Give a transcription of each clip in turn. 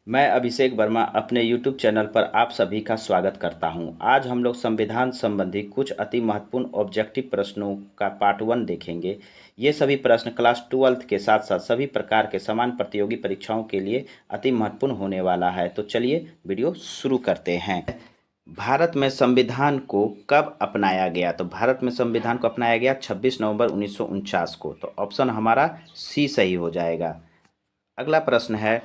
मैं अभिषेक वर्मा अपने YouTube channel पर आप सभी का स्वागत करता हूं। आज हम लोग संविधान संबंधी कुछ अति महत्वपूर्ण ऑब्जेक्टिव प्रश्नों का पार्ट 1 देखेंगे। ये सभी प्रश्न क्लास 12th के साथ साथ सभी प्रकार के समान प्रतियोगी परीक्षाओं के लिए अति महत्वपूर्ण होने वाला है। तो चलिए वीडियो शुरू करते हैं। भारत में संविधान को कब अपनाया गया? तो भारत में संविधान को अपनाया गया 26 नवंबर 1949 को। तो ऑप्शन हमारा सी सही हो जाएगा। अगला प्रश्न है,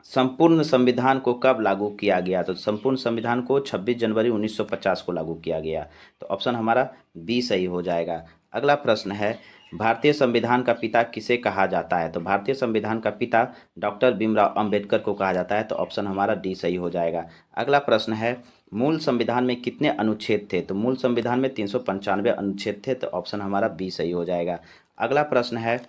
संपूर्ण संविधान को कब लागू किया गया? तो संपूर्ण संविधान को 26 जनवरी 1950 को लागू किया गया। तो ऑप्शन हमारा बी सही हो जाएगा। अगला प्रश्न है, भारतीय संविधान का पिता किसे कहा जाता है? तो भारतीय संविधान का पिता डॉक्टर भीमराव अंबेडकर को कहा जाता है। तो ऑप्शन हमारा डी सही हो जाएगा। अगला प्रश्न है, मूल संविधान में कितने अनुच्छेद थे? तो मूल संविधान में 395 अनुच्छेद थे। तो ऑप्शन हमारा बी सही हो जाएगा। अगला प्रश्न है,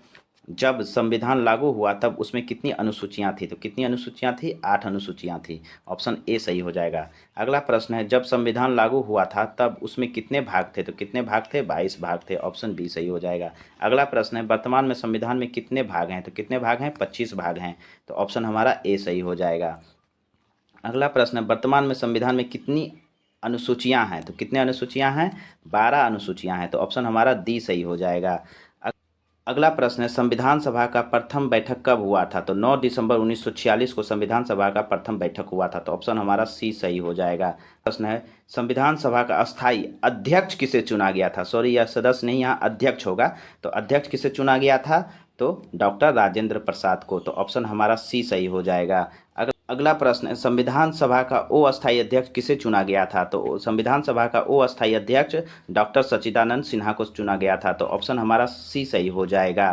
जब संविधान लागू हुआ तब उसमें कितनी अनुसूचियां थी? तो कितनी अनुसूचियां थी? 8 अनुसूचियां थी। ऑप्शन ए सही हो जाएगा। अगला प्रश्न है, जब संविधान लागू हुआ था तब उसमें कितने भाग थे? तो कितने भाग थे? 22 भाग थे। ऑप्शन बी सही हो जाएगा। अगला प्रश्न है, वर्तमान में संविधान में कितने भाग हैं? तो कितने भाग हैं? 25 भाग हैं। तो ऑप्शन हमारा ए सही हो जाएगा। अगला प्रश्न है, वर्तमान में संविधान में कितनी अनुसूचियां हैं? तो कितने अनुसूचियां हैं? 12 अनुसूचियां हैं। तो ऑप्शन हमारा डी सही हो जाएगा। अगला प्रश्न है, संविधान सभा का प्रथम बैठक कब हुआ था? तो 9 दिसंबर 1946 को संविधान सभा का प्रथम बैठक हुआ था। तो ऑप्शन हमारा सी सही हो जाएगा। प्रश्न है, संविधान सभा का अस्थाई अध्यक्ष किसे चुना गया था? सॉरी, यह सदस्य नहीं, यहाँ अध्यक्ष होगा। तो अध्यक्ष किसे चुना गया था? तो डॉक्टर राजेंद्र प्रसाद को। तो ऑप्शन हमारा सी सही हो जाएगा। अगला प्रश्न है, संविधान सभा का अस्थायी अध्यक्ष किसे चुना गया था? तो संविधान सभा का अस्थायी अध्यक्ष डॉक्टर सच्चिदानंद सिन्हा को चुना गया था। तो ऑप्शन हमारा सी सही हो जाएगा।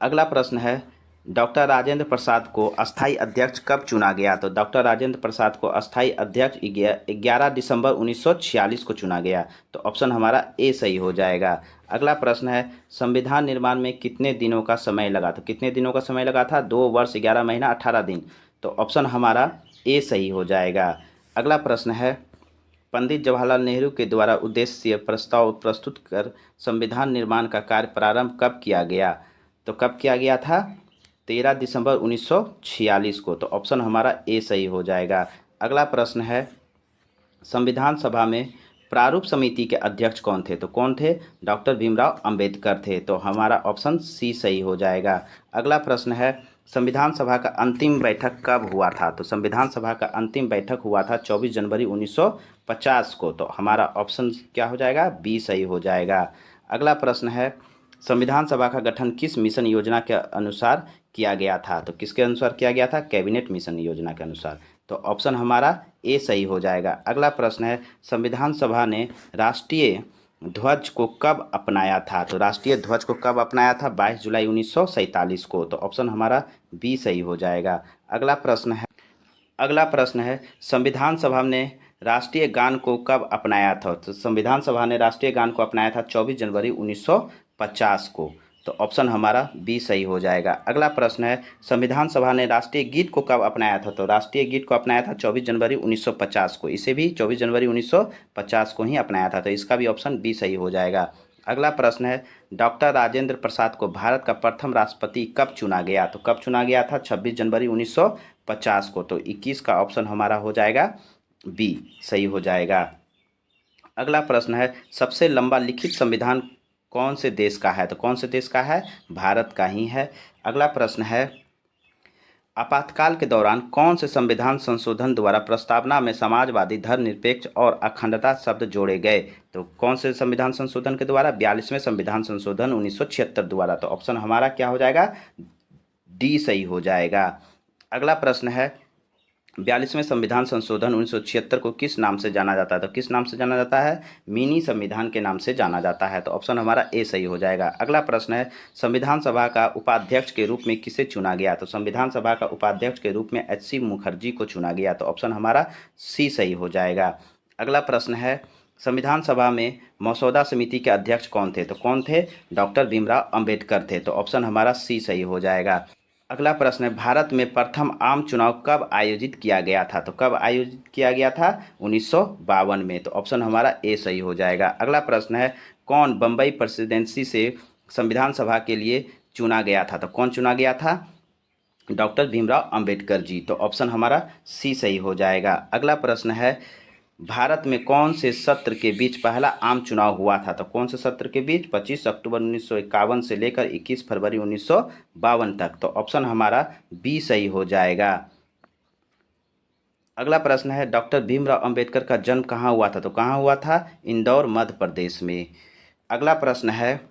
अगला प्रश्न है, डॉक्टर राजेंद्र प्रसाद को अस्थायी अध्यक्ष कब चुना गया? तो डॉक्टर राजेंद्र प्रसाद को अस्थायी अध्यक्ष 11 दिसंबर 1946 को चुना गया। तो ऑप्शन हमारा ए सही हो जाएगा। अगला प्रश्न है, संविधान निर्माण में कितने दिनों का समय लगा? तो कितने दिनों का समय लगा था? 2 वर्ष 11 महीना 18 दिन। तो ऑप्शन हमारा ए सही हो जाएगा। अगला प्रश्न है, पंडित जवाहरलाल नेहरू के द्वारा उद्देश्य प्रस्ताव प्रस्तुत कर संविधान निर्माण का कार्य प्रारंभ कब किया गया? तो कब किया गया था? 13 दिसंबर 1946 को। तो ऑप्शन हमारा ए सही हो जाएगा। अगला प्रश्न है, संविधान सभा में प्रारूप समिति के अध्यक्ष कौन थे? तो कौन थे? डॉक्टर भीमराव अंबेडकर थे। तो हमारा ऑप्शन सी सही हो जाएगा। अगला प्रश्न है, संविधान सभा का अंतिम बैठक कब हुआ था? तो संविधान सभा का अंतिम बैठक हुआ था 24 जनवरी 1950 को। तो हमारा ऑप्शन क्या हो जाएगा? बी सही हो जाएगा। अगला प्रश्न है, संविधान सभा का गठन किस मिशन योजना के अनुसार किया गया था? तो किसके अनुसार किया गया था? कैबिनेट मिशन योजना के अनुसार। तो ऑप्शन हमारा ए सही हो जाएगा। अगला प्रश्न है, संविधान सभा ने राष्ट्रीय ध्वज को कब अपनाया था? तो राष्ट्रीय ध्वज को कब अपनाया था? 22 जुलाई 1947 को। तो ऑप्शन हमारा बी सही हो जाएगा। अगला प्रश्न है, संविधान सभा ने राष्ट्रीय गान को कब अपनाया था? तो संविधान सभा ने राष्ट्रीय गान को अपनाया था 24 जनवरी 1950 को। तो ऑप्शन हमारा बी सही हो जाएगा। अगला प्रश्न है, संविधान सभा ने राष्ट्रीय गीत को कब अपनाया था? तो राष्ट्रीय गीत को अपनाया था 24 जनवरी 1950 को। इसे भी 24 जनवरी 1950 को ही अपनाया था। तो इसका भी ऑप्शन बी सही हो जाएगा। अगला प्रश्न है, डॉक्टर राजेंद्र प्रसाद को भारत का प्रथम राष्ट्रपति कब चुना गया? तो कब चुना गया था? 26 जनवरी 1950 को। तो 21 का ऑप्शन हमारा हो जाएगा बी सही हो जाएगा। अगला प्रश्न है, सबसे लंबा लिखित संविधान कौन से देश का है? तो कौन से देश का है? भारत का ही है। अगला प्रश्न है, आपातकाल के दौरान कौन से संविधान संशोधन द्वारा प्रस्तावना में समाजवादी, धर्मनिरपेक्ष और अखंडता शब्द जोड़े गए? तो कौन से संविधान संशोधन के द्वारा? 42वें संविधान संशोधन 1976 द्वारा। तो ऑप्शन हमारा क्या हो जाएगा? डी सही हो जाएगा। अगला प्रश्न है, 42वें संविधान संशोधन 1976 को किस नाम से जाना जाता है? तो किस नाम से जाना जाता है? मिनी संविधान के नाम से जाना जाता है। तो ऑप्शन हमारा ए सही हो जाएगा। अगला प्रश्न है, संविधान सभा का उपाध्यक्ष के रूप में किसे चुना गया? तो संविधान सभा का उपाध्यक्ष के रूप में एच.सी. मुखर्जी को चुना गया। तो ऑप्शन हमारा सी सही हो जाएगा। अगला प्रश्न है, संविधान सभा में मसौदा समिति के अध्यक्ष कौन थे? तो कौन थे? डॉक्टर भीमराव अंबेडकर थे। तो ऑप्शन हमारा सी सही हो जाएगा। अगला प्रश्न है, भारत में प्रथम आम चुनाव कब आयोजित किया गया था? तो कब आयोजित किया गया था? 1952 में। तो ऑप्शन हमारा ए सही हो जाएगा। अगला प्रश्न है, कौन बम्बई प्रेसिडेंसी से संविधान सभा के लिए चुना गया था? तो कौन चुना गया था? डॉक्टर भीमराव अंबेडकर जी। तो ऑप्शन हमारा सी सही हो जाएगा। अगला प्रश्न है, भारत में कौन से सत्र के बीच पहला आम चुनाव हुआ था? तो कौन से सत्र के बीच? 25 अक्टूबर 1951 से लेकर 21 फरवरी 1952 तक। तो ऑप्शन हमारा बी सही हो जाएगा। अगला प्रश्न है, डॉक्टर भीमराव अंबेडकर का जन्म कहाँ हुआ था? तो कहाँ हुआ था? इंदौर, मध्य प्रदेश में। अगला प्रश्न है,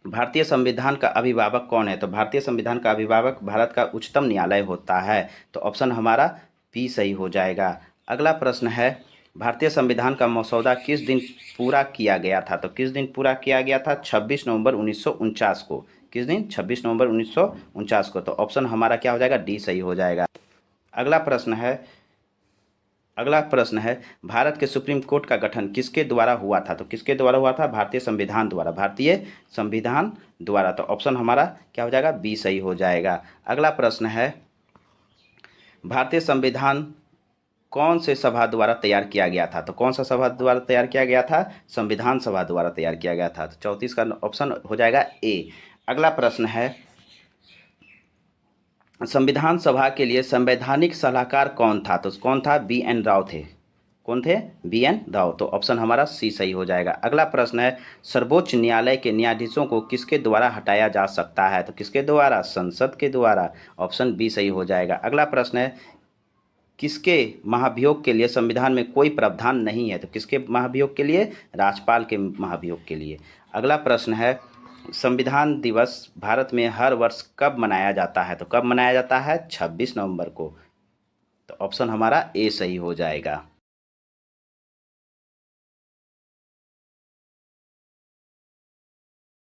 भारतीय संविधान का अभिभावक कौन है? तो भारतीय संविधान का अभिभावक भारत का उच्चतम न्यायालय होता है। तो ऑप्शन हमारा बी सही हो जाएगा। अगला प्रश्न है, भारतीय संविधान का मसौदा किस दिन पूरा किया गया था? तो किस दिन पूरा किया गया था? 26 नवंबर 1949 को। किस दिन? 26 नवंबर 1949 को। तो ऑप्शन हमारा क्या हो जाएगा? डी सही हो जाएगा। अगला प्रश्न है, भारत के सुप्रीम कोर्ट का गठन किसके द्वारा हुआ था? तो किसके द्वारा हुआ था? भारतीय संविधान द्वारा। भारतीय संविधान द्वारा। तो ऑप्शन हमारा क्या हो जाएगा? बी सही हो जाएगा। अगला प्रश्न है, भारतीय संविधान कौन से सभा द्वारा तैयार किया गया था? तो कौन सा सभा द्वारा तैयार किया गया था? संविधान सभा द्वारा तैयार किया गया था। तो 34 का ऑप्शन हो जाएगा ए। अगला प्रश्न है, संविधान सभा के लिए संवैधानिक सलाहकार कौन था? तो कौन था? बी एन राव थे। कौन थे? B N Rao. तो ऑप्शन हमारा सी सही हो जाएगा। अगला प्रश्न है, सर्वोच्च न्यायालय के न्यायाधीशों को किसके द्वारा हटाया जा सकता है? तो किसके द्वारा? संसद के द्वारा। ऑप्शन बी सही हो जाएगा। अगला प्रश्न है, किसके महाभियोग के लिए संविधान में कोई प्रावधान नहीं है? तो किसके महाभियोग के लिए? राज्यपाल के महाभियोग के लिए। अगला प्रश्न है, संविधान दिवस भारत में हर वर्ष कब मनाया जाता है? तो कब मनाया जाता है? 26 नवंबर को। तो ऑप्शन हमारा ए सही हो जाएगा।